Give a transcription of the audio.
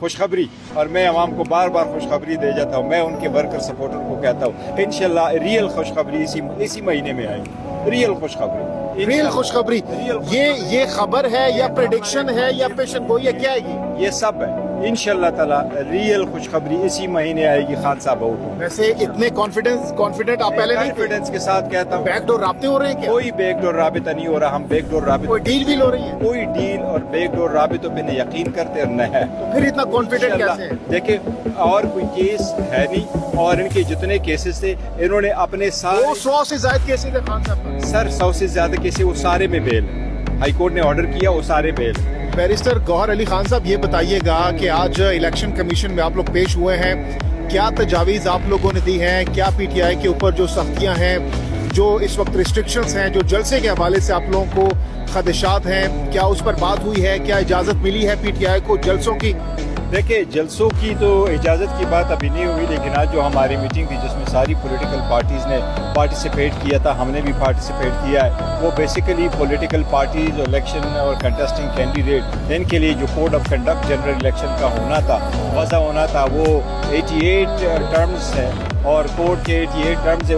خوشخبری، اور میں عوام کو بار بار خوشخبری دے جاتا ہوں. میں ان کے ورکر سپورٹر کو کہتا ہوں انشاءاللہ ریئل خوشخبری اسی مہینے میں آئے گی. ریئل خوشخبری، ریل خوشخبری. یہ خبر ہے یا پریڈکشن ہے یا پیشن گوئی ہے، کیا ہے یہ سب ہے. انشاءاللہ تعالی ریئل خوشخبری اسی مہینے آئے گی. خان صاحب آؤٹ. ویسے اتنے کانفیڈنٹ آپ پہلے نہیں تھے؟ کانفیڈنس کے ساتھ کہتا ہوں بیک ڈور رابطے ہو رہے ہیں کیا؟ کوئی بیک ڈور رابطہ نہیں ہو رہا. ہم بیک ڈور رابطہ کوئی ڈیل ویل ہو رہی ہے؟ کوئی ڈیل اور بیک ڈور رابطوں پہ نہ یقین کرتے اور نہ ہے. پھر اتنا کانفیڈنٹ کیسے ہے؟ دیکھیں اور کوئی کیس ہے نہیں، اور ان کے جتنے کیسز تھے انہوں نے اپنے سارے 100 سے زائد کیسز ہے خان صاحب کا. سر 100 سے زیادہ کیسز وہ سارے میں بیل ہے. ہائی کورٹ نے آرڈر کیا وہ سارے بیل. بیرسٹر گوہر علی خان صاحب، یہ بتائیے گا کہ آج الیکشن کمیشن میں آپ لوگ پیش ہوئے ہیں، کیا تجاویز آپ لوگوں نے دی ہیں؟ کیا پی ٹی آئی کے اوپر جو سختیاں ہیں، جو اس وقت ریسٹرکشنز ہیں، جو جلسے کے حوالے سے آپ لوگوں کو خدشات ہیں، کیا اس پر بات ہوئی ہے؟ کیا اجازت ملی ہے پی ٹی آئی کو جلسوں کی؟ دیکھیں جلسوں کی تو اجازت کی بات ابھی نہیں ہوئی، لیکن آج جو ہماری میٹنگ تھی جس میں ساری پولیٹیکل پارٹیز نے پارٹیسپیٹ کیا تھا، ہم نے بھی پارٹیسپیٹ کیا ہے، وہ بیسیکلی پولیٹیکل پارٹیز الیکشن اور کنٹیسٹنگ کینڈیڈیٹ ان کے لیے جو code of conduct general election کا ہونا تھا، وضع ہونا تھا، وہ 88 ٹرمز ہیں اور کوڈ کے 88 ٹرمز ہے.